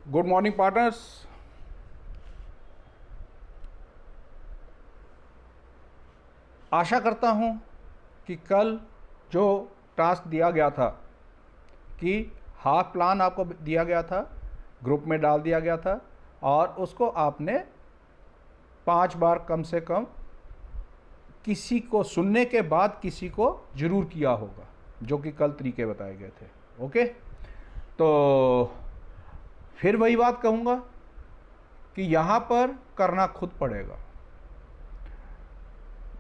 Good morning partners. आशा करता हूँ कि कल जो टास्क दिया गया था कि हाफ प्लान आपको दिया गया था, ग्रुप में डाल दिया गया था और उसको आपने 5 बार कम से कम किसी को सुनने के बाद किसी को ज़रूर किया होगा, जो कि कल तरीके बताए गए थे। ओके, तो फिर वही बात कहूँगा कि यहाँ पर करना खुद पड़ेगा।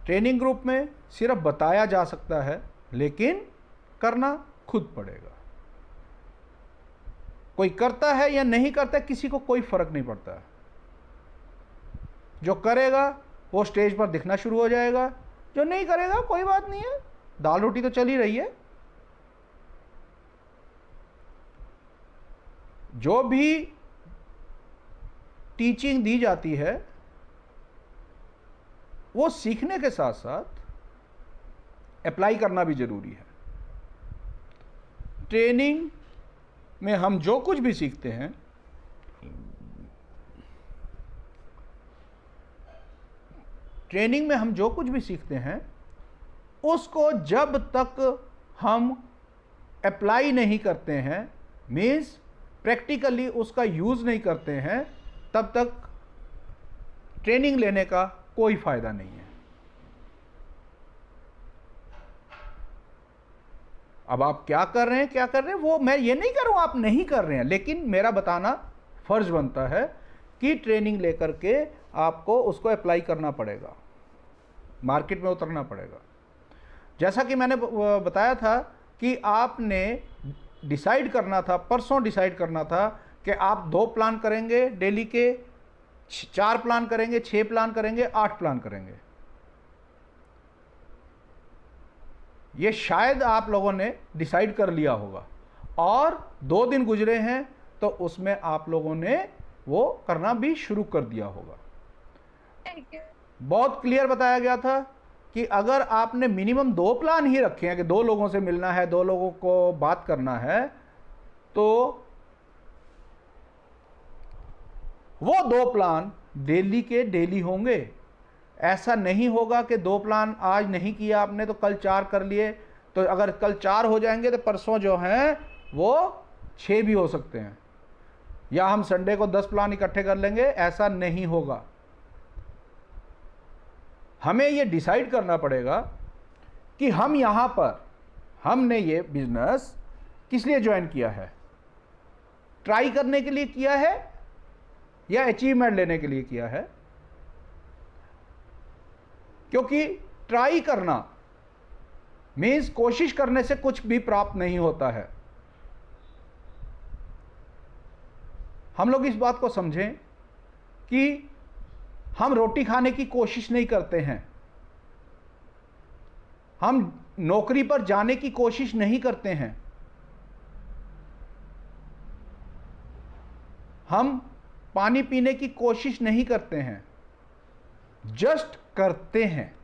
ट्रेनिंग ग्रुप में सिर्फ बताया जा सकता है, लेकिन करना खुद पड़ेगा। कोई करता है या नहीं करता है, किसी को कोई फर्क नहीं पड़ता है। जो करेगा वो स्टेज पर दिखना शुरू हो जाएगा, जो नहीं करेगा कोई बात नहीं है, दाल रोटी तो चल ही रही है। जो भी टीचिंग दी जाती है वो सीखने के साथ साथ अप्लाई करना भी जरूरी है। ट्रेनिंग में हम जो कुछ भी सीखते हैं, उसको जब तक हम अप्लाई नहीं करते हैं, मीन्स प्रैक्टिकली उसका यूज़ नहीं करते हैं, तब तक ट्रेनिंग लेने का कोई फ़ायदा नहीं है। अब आप क्या कर रहे हैं वो मैं ये नहीं कर रहा हूं आप नहीं कर रहे हैं, लेकिन मेरा बताना फर्ज बनता है कि ट्रेनिंग लेकर के आपको उसको अप्लाई करना पड़ेगा, मार्केट में उतरना पड़ेगा। जैसा कि मैंने बताया था कि आपने डिसाइड करना था, परसों डिसाइड करना था कि आप 2 प्लान करेंगे डेली के, 4 प्लान करेंगे, 6 प्लान करेंगे, 8 प्लान करेंगे। ये शायद आप लोगों ने डिसाइड कर लिया होगा और 2 दिन गुजरे हैं तो उसमें आप लोगों ने वो करना भी शुरू कर दिया होगा। बहुत क्लियर बताया गया था कि अगर आपने मिनिमम 2 प्लान ही रखे हैं कि 2 लोगों से मिलना है, 2 लोगों को बात करना है, तो वो 2 प्लान डेली के डेली होंगे। ऐसा नहीं होगा कि 2 प्लान आज नहीं किया आपने तो कल 4 कर लिए, तो अगर कल 4 हो जाएंगे तो परसों जो हैं वो 6 भी हो सकते हैं, या हम संडे को 10 प्लान इकट्ठे कर लेंगे। ऐसा नहीं होगा। हमें ये डिसाइड करना पड़ेगा कि हम यहाँ पर, हमने ये बिजनेस किस लिए ज्वाइन किया है, ट्राई करने के लिए किया है या अचीवमेंट लेने के लिए किया है। क्योंकि ट्राई करना मीन्स कोशिश करने से कुछ भी प्राप्त नहीं होता है। हम लोग इस बात को समझें कि हम रोटी खाने की कोशिश नहीं करते हैं, हम नौकरी पर जाने की कोशिश नहीं करते हैं, हम पानी पीने की कोशिश नहीं करते हैं, जस्ट करते हैं,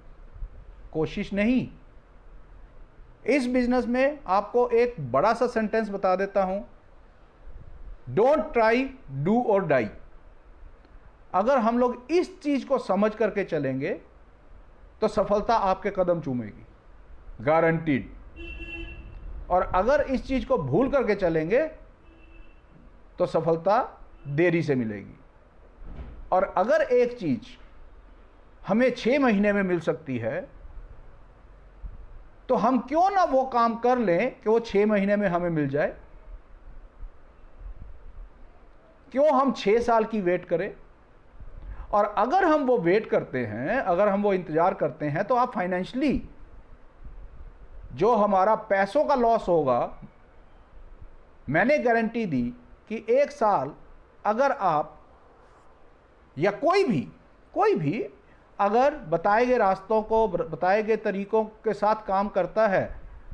कोशिश नहीं। इस बिजनेस में आपको एक बड़ा सा सेंटेंस बता देता हूं, डोंट ट्राई, डू और डाई। अगर हम लोग इस चीज को समझ करके चलेंगे तो सफलता आपके कदम चूमेगी, गारंटीड। और अगर इस चीज को भूल करके चलेंगे तो सफलता देरी से मिलेगी। और अगर एक चीज हमें 6 महीने में मिल सकती है तो हम क्यों ना वो काम कर लें कि वो 6 महीने में हमें मिल जाए। क्यों हम 6 साल की वेट करें। और अगर हम वो वेट करते हैं, अगर हम वो इंतजार करते हैं, तो आप फाइनेंशियली जो हमारा पैसों का लॉस होगा, मैंने गारंटी दी कि 1 साल अगर आप या कोई भी अगर बताए गए रास्तों को, बताए गए तरीकों के साथ काम करता है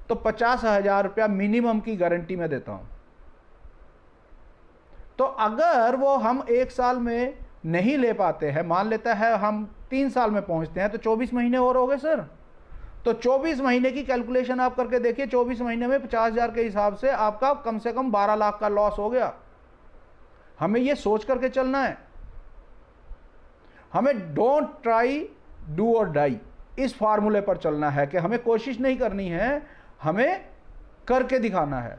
तो 50,000 रुपया मिनिमम की गारंटी मैं देता हूं। तो अगर वो हम 1 साल में नहीं ले पाते हैं, मान लेता है हम 3 साल में पहुंचते हैं, तो 24 महीने और हो गए सर। तो 24 महीने की कैलकुलेशन आप करके देखिए, 24 महीने में 50,000 के हिसाब से आपका कम से कम 12 लाख का लॉस हो गया। हमें ये सोच करके चलना है। हमें डोंट ट्राई डू और डाई इस फार्मूले पर चलना है कि हमें कोशिश नहीं करनी है, हमें करके दिखाना है।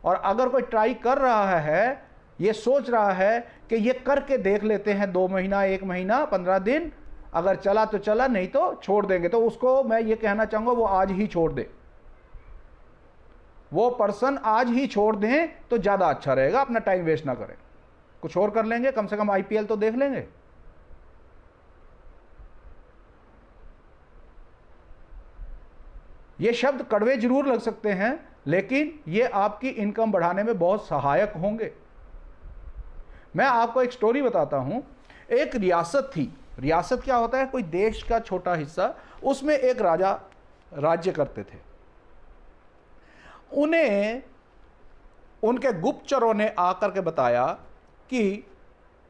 और अगर कोई ट्राई कर रहा है, ये सोच रहा है कि ये करके देख लेते हैं 2 महीना, 1 महीना, 15 दिन, अगर चला तो चला, नहीं तो छोड़ देंगे, तो उसको मैं ये कहना चाहूँगा वो आज ही छोड़ दे। वो पर्सन आज ही छोड़ दें तो ज़्यादा अच्छा रहेगा, अपना टाइम वेस्ट ना करें। कुछ और कर लेंगे, कम से कम IPL तो देख लेंगे। ये शब्द कड़वे जरूर लग सकते हैं, लेकिन ये आपकी इनकम बढ़ाने में बहुत सहायक होंगे। मैं आपको एक स्टोरी बताता हूं। एक रियासत थी। रियासत क्या होता है? कोई देश का छोटा हिस्सा। उसमें एक राजा राज्य करते थे। उन्हें उनके गुप्तचरों ने आकर के बताया कि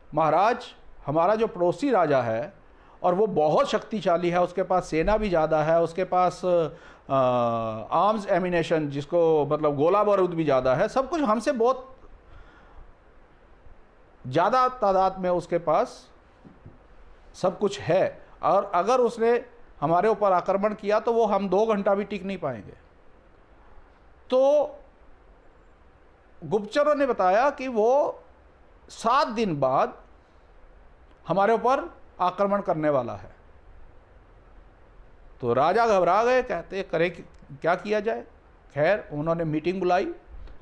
महाराज, हमारा जो पड़ोसी राजा है और वो बहुत शक्तिशाली है, उसके पास सेना भी ज़्यादा है, उसके पास आर्म्स एमिनेशन, जिसको मतलब गोला बारूद भी ज़्यादा है, सब कुछ हमसे बहुत ज़्यादा तादाद में उसके पास सब कुछ है, और अगर उसने हमारे ऊपर आक्रमण किया तो वो हम 2 घंटा भी टिक नहीं पाएंगे। तो गुप्तचरों ने बताया कि वो 7 दिन बाद हमारे ऊपर आक्रमण करने वाला है। तो राजा घबरा गए, कहते करें क्या किया जाए। खैर, उन्होंने मीटिंग बुलाई,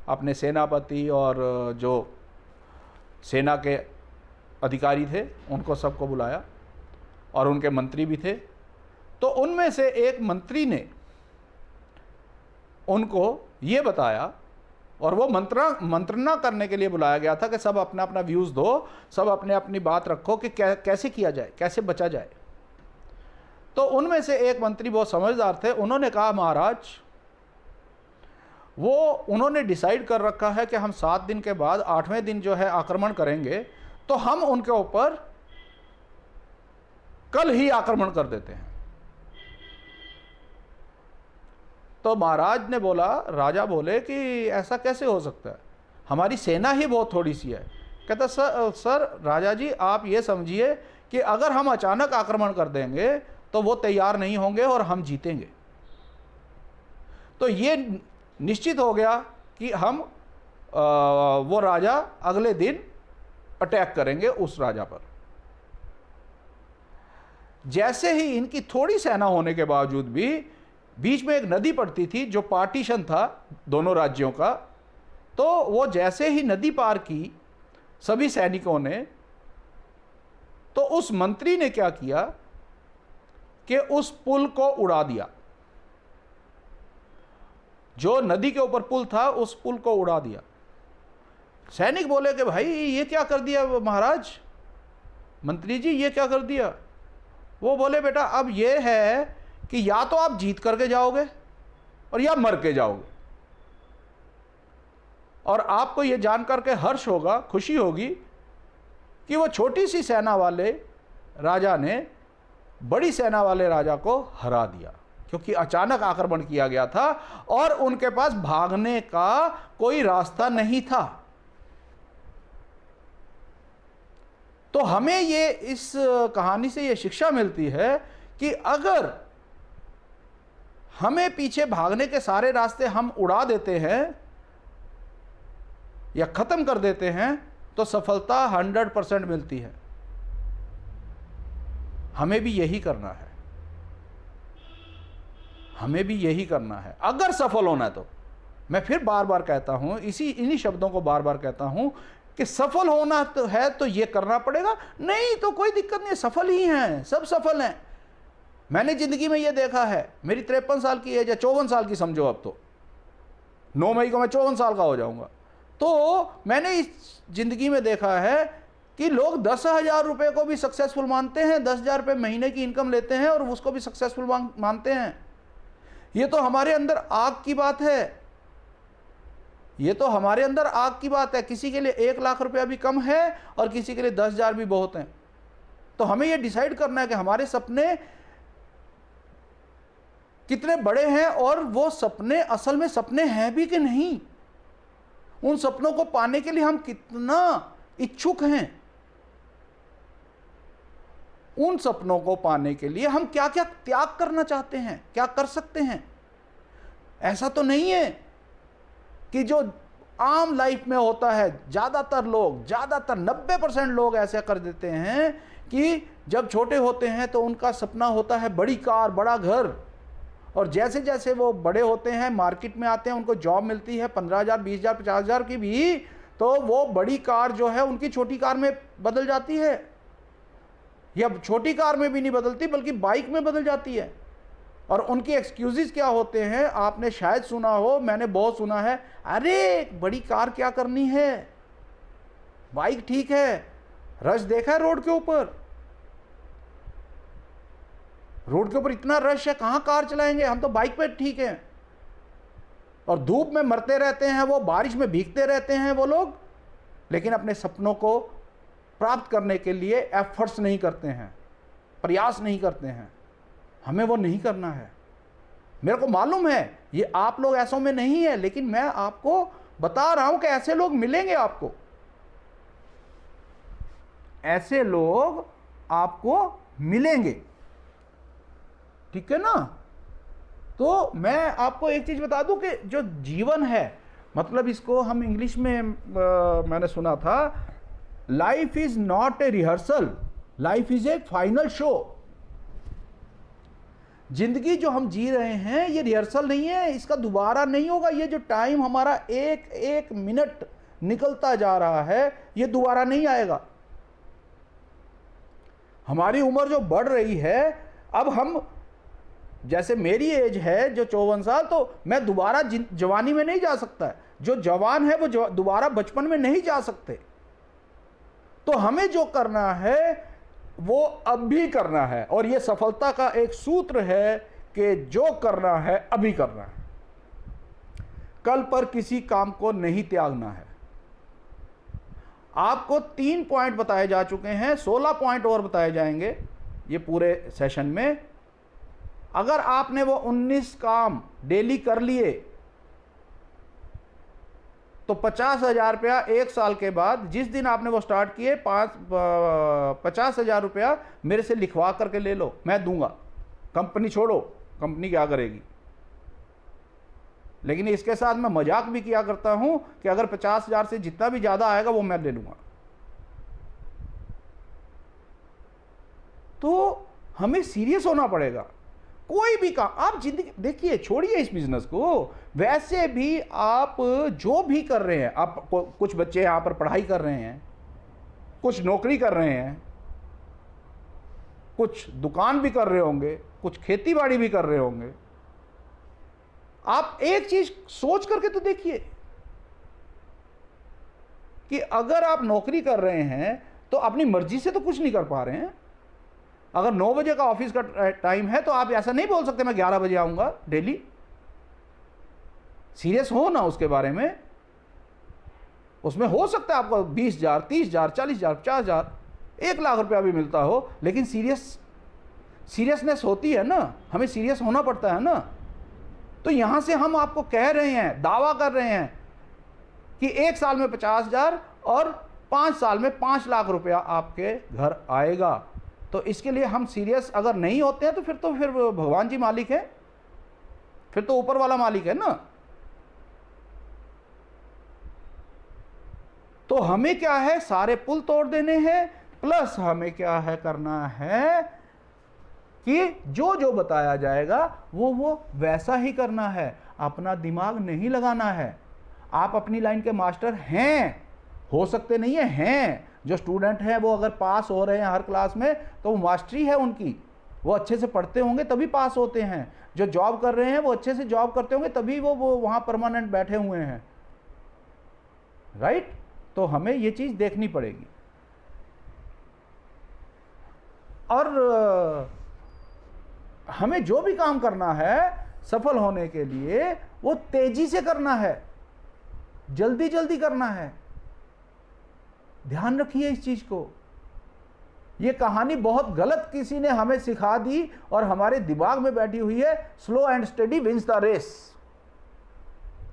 अपने सेनापति और जो सेना के अधिकारी थे उनको सबको बुलाया, और उनके मंत्री भी थे। तो उनमें से एक मंत्री ने उनको ये बताया, और वो मंत्रणा करने के लिए बुलाया गया था कि सब अपना अपना व्यूज़ दो, सब अपने अपनी बात रखो कि कैसे किया जाए, कैसे बचा जाए। तो उनमें से एक मंत्री बहुत समझदार थे। उन्होंने कहा, महाराज, उन्होंने डिसाइड कर रखा है कि हम 7 दिन के बाद 8वें दिन जो है आक्रमण करेंगे, तो हम उनके ऊपर कल ही आक्रमण कर देते हैं। तो महाराज ने बोला, राजा बोले कि ऐसा कैसे हो सकता है, हमारी सेना ही बहुत थोड़ी सी है। कहता, सर राजा जी, आप ये समझिए कि अगर हम अचानक आक्रमण कर देंगे तो वो तैयार नहीं होंगे और हम जीतेंगे। तो ये निश्चित हो गया कि हम वो राजा अगले दिन अटैक करेंगे उस राजा पर। जैसे ही इनकी थोड़ी सेना होने के बावजूद भी बीच में एक नदी पड़ती थी, जो पार्टीशन था दोनों राज्यों का, तो वो जैसे ही नदी पार की सभी सैनिकों ने, तो उस मंत्री ने क्या किया कि उस पुल को उड़ा दिया। जो नदी के ऊपर पुल था, उस पुल को उड़ा दिया। सैनिक बोले कि भाई ये क्या कर दिया महाराज, मंत्री जी ये क्या कर दिया। वो बोले, बेटा अब ये है कि या तो आप जीत करके जाओगे और या मर के जाओगे, और आपको ये जानकर के हर्ष होगा, खुशी होगी कि वो छोटी सी सेना वाले राजा ने बड़ी सेना वाले राजा को हरा दिया, क्योंकि अचानक आक्रमण किया गया था और उनके पास भागने का कोई रास्ता नहीं था। तो हमें ये इस कहानी से ये शिक्षा मिलती है कि अगर हमें पीछे भागने के सारे रास्ते हम उड़ा देते हैं या खत्म कर देते हैं, तो सफलता 100% मिलती है। हमें भी यही करना है, हमें भी यही करना है अगर सफल होना है। तो मैं फिर बार बार कहता हूं, इन्हीं शब्दों को बार बार कहता हूं कि सफल होना तो है तो ये करना पड़ेगा, नहीं तो कोई दिक्कत नहीं, सफल ही हैं, सब सफल हैं। मैंने जिंदगी में ये देखा है, मेरी 53 साल की एज है, 54 साल की समझो, अब तो 9 मई को मैं 54 साल का हो जाऊंगा। तो मैंने इस जिंदगी में देखा है कि लोग 10,000 रुपये को भी सक्सेसफुल मानते हैं, 10,000 रुपये महीने की इनकम लेते हैं और उसको भी सक्सेसफुल मानते हैं। ये तो हमारे अंदर आग की बात है, ये तो हमारे अंदर आग की बात है। किसी के लिए 1 लाख रुपया भी कम है और किसी के लिए 10,000 भी बहुत हैं। तो हमें ये डिसाइड करना है कि हमारे सपने कितने बड़े हैं और वो सपने असल में सपने हैं भी कि नहीं। उन सपनों को पाने के लिए हम कितना इच्छुक हैं, उन सपनों को पाने के लिए हम क्या क्या त्याग करना चाहते हैं, क्या कर सकते हैं। ऐसा तो नहीं है कि जो आम लाइफ में होता है, ज़्यादातर 90% लोग ऐसा कर देते हैं कि जब छोटे होते हैं तो उनका सपना होता है बड़ी कार, बड़ा घर, और जैसे जैसे वो बड़े होते हैं, मार्केट में आते हैं, उनको जॉब मिलती है 15,000, 20,000, 50,000 की भी, तो वो बड़ी कार जो है उनकी छोटी कार में बदल जाती है, या छोटी कार में भी नहीं बदलती बल्कि बाइक में बदल जाती है। और उनकी एक्सक्यूजेस क्या होते हैं, आपने शायद सुना हो, मैंने बहुत सुना है, अरे बड़ी कार क्या करनी है, बाइक ठीक है। रश देखा है रोड के ऊपर? रोड के ऊपर इतना रश है, कहां कार चलाएंगे, हम तो बाइक पे ठीक है। और धूप में मरते रहते हैं वो, बारिश में भीगते रहते हैं वो लोग, लेकिन अपने सपनों को प्राप्त करने के लिए एफर्ट्स नहीं करते हैं, प्रयास नहीं करते हैं। हमें वो नहीं करना है। मेरे को मालूम है ये आप लोग ऐसों में नहीं है, लेकिन मैं आपको बता रहा हूं कि ऐसे लोग मिलेंगे आपको, ऐसे लोग आपको मिलेंगे, ठीक है ना। तो मैं आपको एक चीज बता दूं कि जो जीवन है, मतलब इसको हम इंग्लिश में मैंने सुना था, life is not a rehearsal, life is A final show. जिंदगी जो हम जी रहे हैं ये रिहर्सल नहीं है, इसका दोबारा नहीं होगा। ये जो टाइम हमारा एक एक मिनट निकलता जा रहा है ये दोबारा नहीं आएगा। हमारी उम्र जो बढ़ रही है, अब हम, जैसे मेरी एज है जो 54 साल, तो मैं दोबारा जवानी में नहीं जा सकता। जो जवान है वो दोबारा बचपन में नहीं जा सकते। तो हमें जो करना है वो अब भी करना है, और ये सफलता का एक सूत्र है कि जो करना है अभी करना है, कल पर किसी काम को नहीं त्यागना है। आपको 3 पॉइंट बताए जा चुके हैं, 16 पॉइंट और बताए जाएंगे ये पूरे सेशन में। अगर आपने वो 19 काम डेली कर लिए तो 50,000 रुपया 1 साल के बाद, जिस दिन आपने वो स्टार्ट किए, 50,000 रुपया मेरे से लिखवा करके ले लो, मैं दूंगा। कंपनी छोड़ो, कंपनी क्या करेगी। लेकिन इसके साथ मैं मजाक भी किया करता हूं कि अगर 50,000 से जितना भी ज्यादा आएगा वो मैं ले लूंगा। तो हमें सीरियस होना पड़ेगा। कोई भी काम आप जिंदगी, देखिए छोड़िए इस बिजनेस को, वैसे भी आप जो भी कर रहे हैं, आप कुछ बच्चे यहां पर पढ़ाई कर रहे हैं, कुछ नौकरी कर रहे हैं, कुछ दुकान भी कर रहे होंगे, कुछ खेती बाड़ी भी कर रहे होंगे। आप एक चीज सोच करके तो देखिए कि अगर आप नौकरी कर रहे हैं तो अपनी मर्जी से तो कुछ नहीं कर पा रहे हैं। अगर 9 बजे का ऑफिस का टाइम है तो आप ऐसा नहीं बोल सकते मैं 11 बजे आऊंगा डेली। सीरियस हो ना उसके बारे में। उसमें हो सकता है आपको 20,000, 30,000, 40,000, 50,000, 1,00,000 रुपया भी मिलता हो, लेकिन सीरियसनेस होती है ना, हमें सीरियस होना पड़ता है ना। तो यहां से हम आपको कह रहे हैं, दावा कर रहे हैं कि 1 साल में 50,000 और 5 साल में 5,00,000 रुपया आपके घर आएगा। तो इसके लिए हम सीरियस अगर नहीं होते हैं तो फिर भगवान जी मालिक है, फिर तो ऊपर वाला मालिक है ना। तो हमें क्या है, सारे पुल तोड़ देने हैं, प्लस हमें क्या है करना है कि जो जो बताया जाएगा वो वैसा ही करना है। अपना दिमाग नहीं लगाना है। आप अपनी लाइन के मास्टर हैं, हो सकते नहीं हैं। जो स्टूडेंट हैं वो अगर पास हो रहे हैं हर क्लास में तो वो मास्टरी है उनकी, वो अच्छे से पढ़ते होंगे तभी पास होते हैं। जो जॉब कर रहे हैं वो अच्छे से जॉब करते होंगे तभी वो वहां परमानेंट बैठे हुए हैं, राइट। तो हमें ये चीज देखनी पड़ेगी। और हमें जो भी काम करना है सफल होने के लिए वो तेजी से करना है, जल्दी जल्दी करना है। ध्यान रखिए इस चीज को। यह कहानी बहुत गलत किसी ने हमें सिखा दी और हमारे दिमाग में बैठी हुई है, slow and steady wins the race.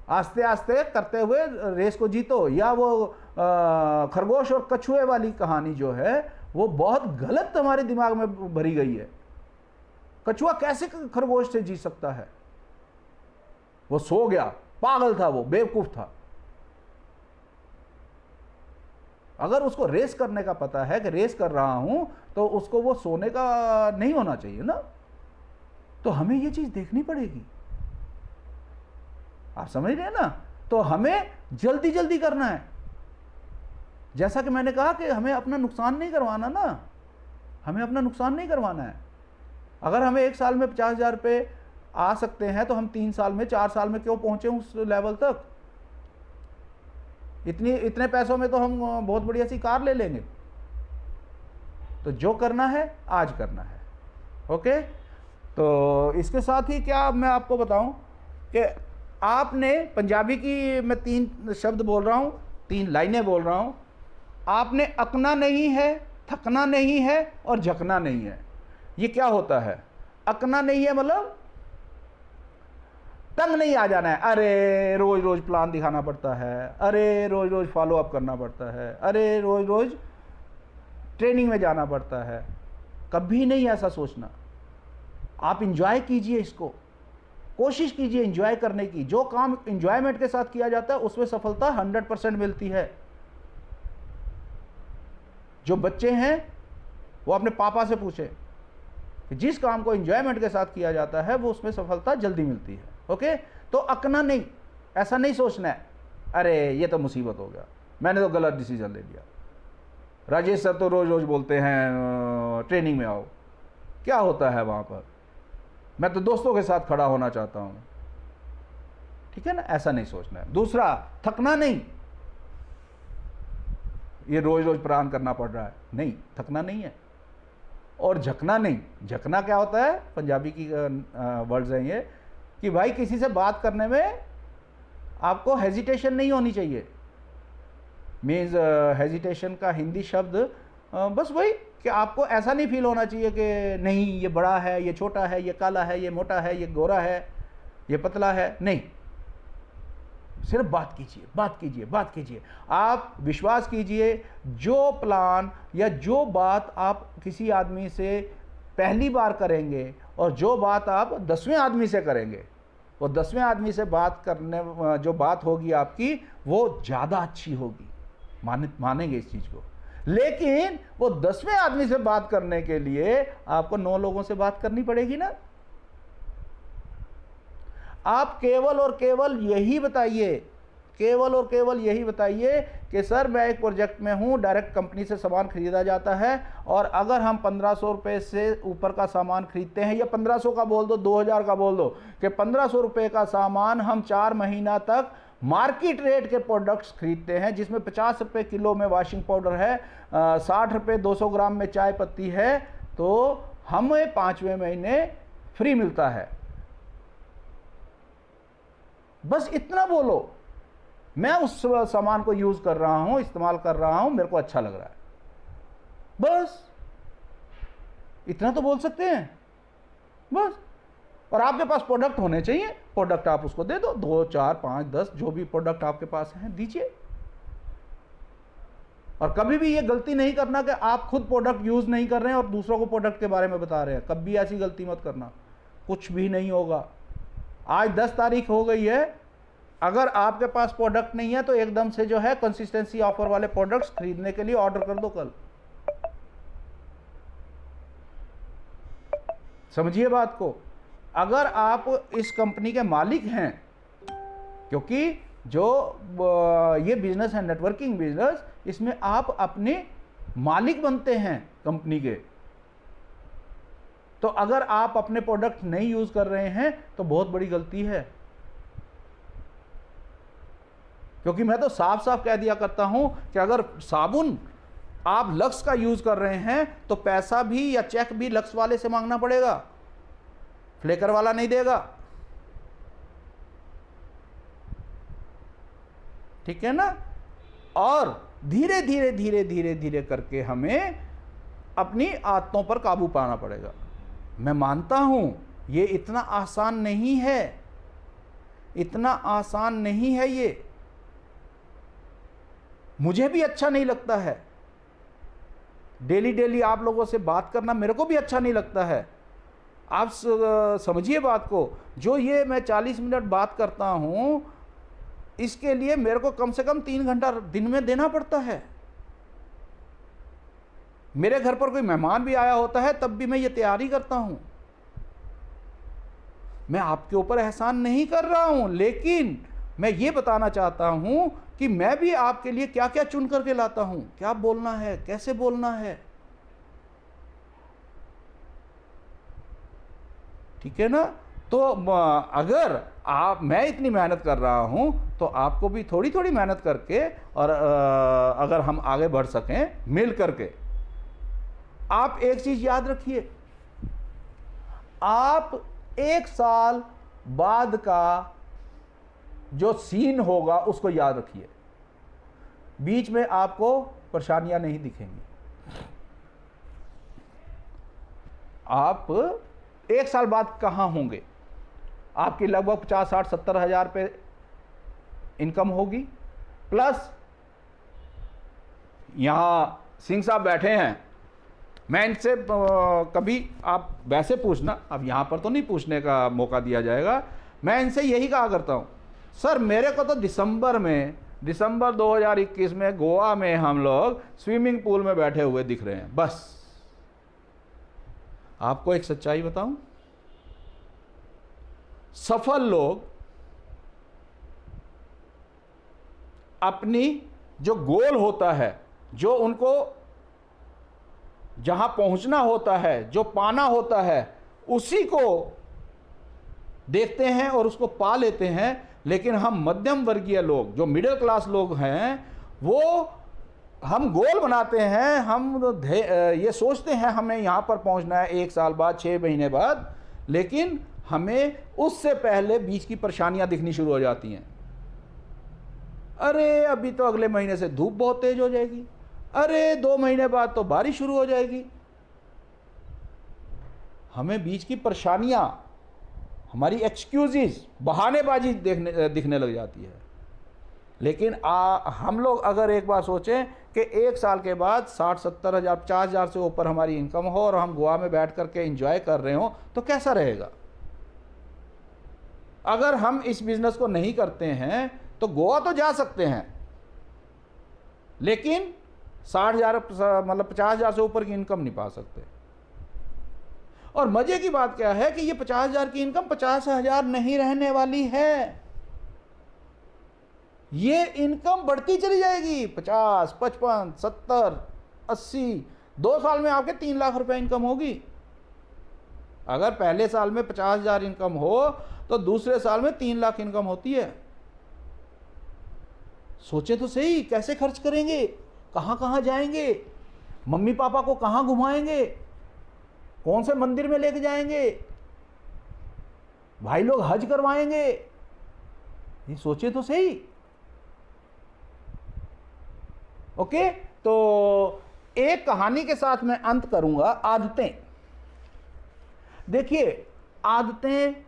आस्ते आस्ते करते हुए रेस को जीतो। या वो खरगोश और कछुए वाली कहानी जो है वो बहुत गलत हमारे दिमाग में भरी गई है। कछुआ कैसे खरगोश से जीत सकता है? वो सो गया, पागल था, वो बेवकूफ था। अगर उसको रेस करने का पता है कि रेस कर रहा हूं तो उसको वो सोने का नहीं होना चाहिए ना। तो हमें ये चीज देखनी पड़ेगी, आप समझ रहे हैं ना। तो हमें जल्दी जल्दी करना है। जैसा कि मैंने कहा कि हमें अपना नुकसान नहीं करवाना ना, हमें अपना नुकसान नहीं करवाना है। अगर हमें 1 साल में 50,000 रुपये आ सकते हैं तो हम 3 साल में 4 साल में क्यों पहुंचे उस लेवल तक? इतने पैसों में तो हम बहुत बढ़िया सी कार ले लेंगे। तो जो करना है आज करना है। ओके, तो इसके साथ ही क्या मैं आपको बताऊं कि आपने पंजाबी की, मैं 3 शब्द बोल रहा हूं, 3 लाइनें बोल रहा हूं। आपने अकना नहीं है, थकना नहीं है और झकना नहीं है। ये क्या होता है? अकना नहीं है मतलब तंग नहीं आ जाना है। अरे रोज रोज प्लान दिखाना पड़ता है, अरे रोज रोज फॉलो अप करना पड़ता है, अरे रोज रोज ट्रेनिंग में जाना पड़ता है। कभी नहीं ऐसा सोचना। आप इंजॉय कीजिए इसको, कोशिश कीजिए इंजॉय करने की। जो काम इंजॉयमेंट के साथ किया जाता है उसमें सफलता 100% मिलती है। जो बच्चे हैं वो अपने पापा से पूछे कि जिस काम को इंजॉयमेंट के साथ किया जाता है वो उसमें सफलता जल्दी मिलती है। ओके, तो अकना नहीं, ऐसा नहीं सोचना है अरे ये तो मुसीबत हो गया, मैंने तो गलत डिसीजन ले लिया। राजेश सर तो रोज रोज बोलते हैं ट्रेनिंग में आओ, क्या होता है वहां पर? मैं तो दोस्तों के साथ खड़ा होना चाहता हूं। ठीक है ना, ऐसा नहीं सोचना है। दूसरा, थकना नहीं, ये रोज रोज प्लान करना पड़ रहा है, नहीं, थकना नहीं है। और झकना नहीं। झकना क्या होता है? पंजाबी की वर्ड्स हैं ये, कि भाई किसी से बात करने में आपको हेजिटेशन नहीं होनी चाहिए। मीन्स हेजिटेशन का हिंदी शब्द बस वही कि आपको ऐसा नहीं फील होना चाहिए कि नहीं ये बड़ा है, ये छोटा है, ये काला है, ये मोटा है, ये गोरा है, ये पतला है। नहीं, सिर्फ बात कीजिए, बात कीजिए, बात कीजिए। आप विश्वास कीजिए, जो प्लान या जो बात आप किसी आदमी से पहली बार करेंगे और जो बात आप 10वें आदमी से करेंगे, वो 10वें आदमी से बात करने जो बात होगी आपकी वो ज़्यादा अच्छी होगी। मानेंगे इस चीज़ को। लेकिन वो 10वें आदमी से बात करने के लिए आपको 9 लोगों से बात करनी पड़ेगी ना। आप केवल और केवल यही बताइए, केवल और केवल यही बताइए कि सर मैं एक प्रोजेक्ट में हूं, डायरेक्ट कंपनी से सामान खरीदा जाता है और अगर हम 1500 रुपये से ऊपर का सामान खरीदते हैं, या 1500 का बोल दो, 2000 का बोल दो, कि 1500 रुपये का सामान हम 4 महीना तक मार्केट रेट के प्रोडक्ट्स खरीदते हैं, जिसमें 50 रुपये किलो में वॉशिंग पाउडर है, 60 रुपये 200 ग्राम में चाय पत्ती है, तो हमें 5वें महीने फ्री मिलता है। बस इतना बोलो, मैं उस सामान को यूज कर रहा हूं, इस्तेमाल कर रहा हूं, मेरे को अच्छा लग रहा है। बस इतना तो बोल सकते हैं बस। और आपके पास प्रोडक्ट होने चाहिए, प्रोडक्ट आप उसको दे दो, 2, 4, 5, 10 जो भी प्रोडक्ट आपके पास हैं दीजिए। और कभी भी ये गलती नहीं करना कि आप खुद प्रोडक्ट यूज नहीं कर रहे हैं और दूसरों को प्रोडक्ट के बारे में बता रहे हैं। कभी ऐसी गलती मत करना, कुछ भी नहीं होगा। आज 10 तारीख हो गई है, अगर आपके पास प्रोडक्ट नहीं है तो एकदम से जो है कंसिस्टेंसी ऑफर वाले प्रोडक्ट्स खरीदने के लिए ऑर्डर कर दो कल। समझिए बात को। अगर आप इस कंपनी के मालिक हैं, क्योंकि जो ये बिजनेस है नेटवर्किंग बिजनेस, इसमें आप अपने मालिक बनते हैं कंपनी के, तो अगर आप अपने प्रोडक्ट नहीं यूज कर रहे हैं तो बहुत बड़ी गलती है। क्योंकि मैं तो साफ साफ कह दिया करता हूं कि अगर साबुन आप लक्स का यूज कर रहे हैं तो पैसा भी या चेक भी लक्स वाले से मांगना पड़ेगा, फ्लेकर वाला नहीं देगा। ठीक है ना। और धीरे धीरे धीरे धीरे धीरे करके हमें अपनी आदतों पर काबू पाना पड़ेगा। मैं मानता हूं ये इतना आसान नहीं है, इतना आसान नहीं है ये। मुझे भी अच्छा नहीं लगता है, डेली डेली आप लोगों से बात करना मेरे को भी अच्छा नहीं लगता है। आप समझिए बात को, जो ये मैं 40 मिनट बात करता हूं, इसके लिए मेरे को कम से कम 3 घंटा दिन में देना पड़ता है। मेरे घर पर कोई मेहमान भी आया होता है तब भी मैं ये तैयारी करता हूं। मैं आपके ऊपर एहसान नहीं कर रहा हूं, लेकिन मैं ये बताना चाहता हूं कि मैं भी आपके लिए क्या क्या चुन करके लाता हूं, क्या बोलना है, कैसे बोलना है। ठीक है ना? तो अगर मैं इतनी मेहनत कर रहा हूं तो आपको भी थोड़ी थोड़ी मेहनत करके, और अगर हम आगे बढ़ सकें मिल करके। आप एक चीज याद रखिए, आप 1 साल बाद का जो सीन होगा उसको याद रखिए। बीच में आपको परेशानियां नहीं दिखेंगी। आप 1 साल बाद कहां होंगे? आपकी लगभग 50, 60, 70 हजार पे इनकम होगी, प्लस यहां सिंह साहब बैठे हैं। मैं इनसे कभी आप वैसे पूछना, अब यहां पर तो नहीं पूछने का मौका दिया जाएगा, मैं इनसे यही कहा करता हूं, सर मेरे को तो दिसंबर 2021 में गोवा में हम लोग स्विमिंग पूल में बैठे हुए दिख रहे हैं। बस आपको एक सच्चाई बताऊं, सफल लोग अपनी जो गोल होता है, जो उनको जहां पहुंचना होता है, जो पाना होता है, उसी को देखते हैं और उसको पा लेते हैं। लेकिन हम मध्यम वर्गीय लोग, जो मिडिल क्लास लोग हैं, वो हम गोल बनाते हैं, हम ये सोचते हैं हमें यहां पर पहुंचना है 1 साल बाद, 6 महीने बाद, लेकिन हमें उससे पहले बीच की परेशानियां दिखनी शुरू हो जाती हैं। अरे अभी तो अगले महीने से धूप बहुत तेज हो जाएगी, अरे 2 महीने बाद तो बारिश शुरू हो जाएगी। हमें बीच की परेशानियां, हमारी एक्सक्यूजेस, बहानेबाजी दिखने लग जाती है। लेकिन हम लोग अगर एक बार सोचें कि 1 साल के बाद 60, 70 हजार, 50 हजार से ऊपर हमारी इनकम हो और हम गोवा में बैठ करके एंजॉय कर रहे हो, तो कैसा रहेगा? अगर हम इस बिजनेस को नहीं करते हैं तो गोवा तो जा सकते हैं, लेकिन 60 हजार मतलब 50 हजार से ऊपर की इनकम नहीं पा सकते। और मजे की बात क्या है कि ये 50 हजार की इनकम 50 हजार नहीं रहने वाली है। ये इनकम बढ़ती चली जाएगी, 50, 55, 70, 80, 2 साल में आपके 3 लाख रुपए इनकम होगी। अगर पहले साल में 50 हजार इनकम हो तो दूसरे साल में 3 लाख इनकम होती है। सोचे तो सही, कैसे खर्च करेंगे, कहां कहां जाएंगे, मम्मी पापा को कहां घुमाएंगे, कौन से मंदिर में लेके जाएंगे, भाई लोग हज करवाएंगे, ये सोचे तो सही। ओके, तो एक कहानी के साथ मैं अंत करूंगा। आदतें, देखिए आदतें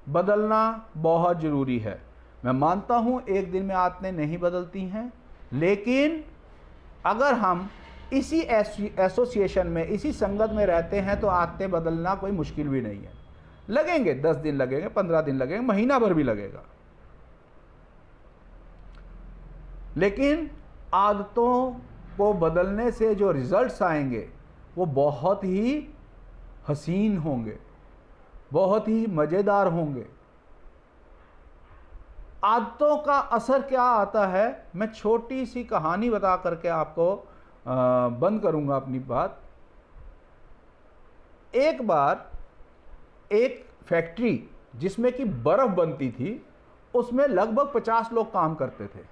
बदलना बहुत जरूरी है। मैं मानता हूं एक दिन में आदतें नहीं बदलती हैं, लेकिन अगर हम इसी एसोसिएशन में, इसी संगत में रहते हैं तो आदतें बदलना कोई मुश्किल भी नहीं है। लगेंगे 10 दिन लगेंगे, 15 दिन लगेंगे, महीना भर भी लगेगा, लेकिन आदतों को बदलने से जो रिजल्ट्स आएंगे वो बहुत ही हसीन होंगे, बहुत ही मज़ेदार होंगे। आदतों का असर क्या आता है, मैं छोटी सी कहानी बता करके आपको बंद करूंगा अपनी बात। एक बार एक फैक्ट्री जिसमें कि बर्फ बनती थी, उसमें लगभग 50 लोग काम करते थे।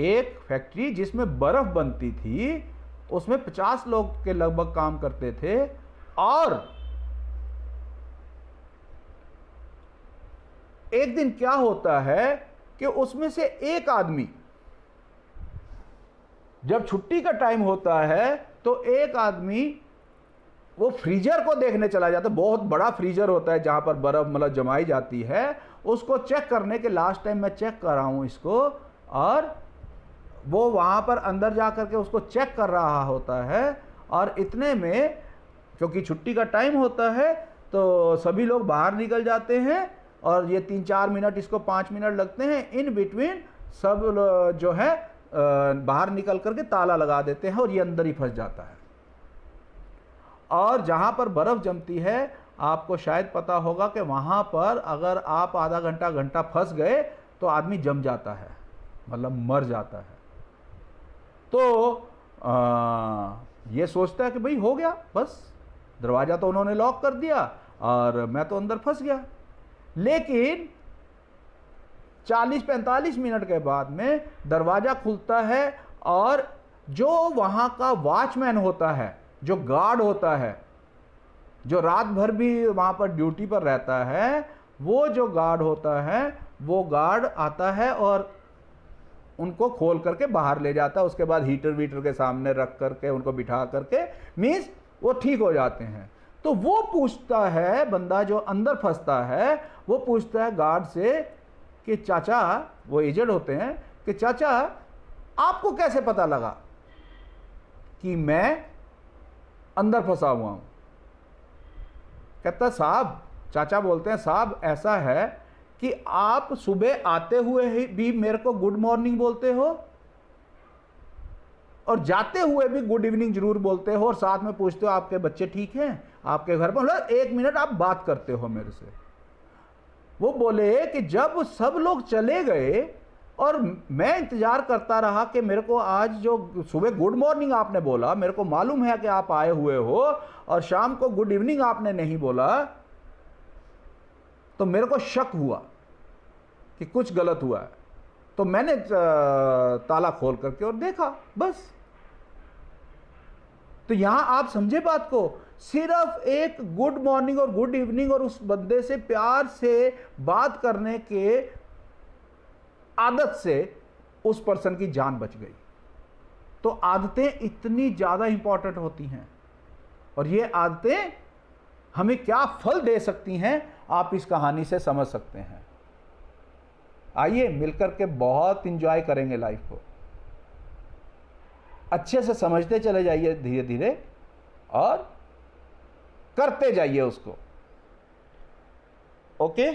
एक फैक्ट्री जिसमें बर्फ बनती थी, उसमें 50 लोग के लगभग काम करते थे, और एक दिन क्या होता है कि उसमें से एक आदमी, जब छुट्टी का टाइम होता है तो एक आदमी वो फ्रीजर को देखने चला जाता है। बहुत बड़ा फ्रीजर होता है जहां पर बर्फ मतलब जमाई जाती है, उसको चेक करने के लास्ट टाइम मैं चेक कर रहा हूँ इसको, और वो वहाँ पर अंदर जा कर के उसको चेक कर रहा होता है, और इतने में क्योंकि छुट्टी का टाइम होता है तो सभी लोग बाहर निकल जाते हैं, और ये 3-4 मिनट, इसको 5 मिनट लगते हैं, इन बिटवीन सब जो है बाहर निकल करके ताला लगा देते हैं और ये अंदर ही फंस जाता है। और जहाँ पर बर्फ़ जमती है, आपको शायद पता होगा कि वहाँ पर अगर आप आधा घंटा फंस गए तो आदमी जम जाता है, मतलब मर जाता है। तो ये सोचता है कि भाई हो गया, बस दरवाज़ा तो उन्होंने लॉक कर दिया और मैं तो अंदर फंस गया। लेकिन 40-45 मिनट के बाद में दरवाज़ा खुलता है, और जो वहाँ का वॉचमैन होता है, जो गार्ड होता है, जो रात भर भी वहाँ पर ड्यूटी पर रहता है, वो जो गार्ड होता है, वो गार्ड आता है और उनको खोल करके बाहर ले जाता है। उसके बाद हीटर वीटर के सामने रख करके उनको बिठा करके, मीन्स वो ठीक हो जाते हैं। तो वो पूछता है, बंदा जो अंदर फंसता है, वो पूछता है गार्ड से कि चाचा, वो एजेड होते हैं, कि चाचा आपको कैसे पता लगा कि मैं अंदर फंसा हुआ हूं? कहता साहब, चाचा बोलते हैं साहब ऐसा है कि आप सुबह आते हुए ही भी मेरे को गुड मॉर्निंग बोलते हो, और जाते हुए भी गुड इवनिंग जरूर बोलते हो, और साथ में पूछते हो आपके बच्चे ठीक हैं, आपके घर पर, मतलब 1 मिनट आप बात करते हो मेरे से। वो बोले कि जब सब लोग चले गए और मैं इंतजार करता रहा कि मेरे को आज जो सुबह गुड मॉर्निंग आपने बोला, मेरे को मालूम है कि आप आए हुए हो, और शाम को गुड इवनिंग आपने नहीं बोला, तो मेरे को शक हुआ कि कुछ गलत हुआ है। तो मैंने ताला खोल करके और देखा, बस। तो यहां आप समझे बात को, सिर्फ एक गुड मॉर्निंग और गुड इवनिंग और उस बंदे से प्यार से बात करने के आदत से उस पर्सन की जान बच गई। तो आदतें इतनी ज्यादा इंपॉर्टेंट होती हैं, और ये आदतें हमें क्या फल दे सकती हैं, आप इस कहानी से समझ सकते हैं। आइए मिलकर के बहुत इंजॉय करेंगे लाइफ को, अच्छे से समझते चले जाइए धीरे धीरे, और करते जाइए उसको। ओके।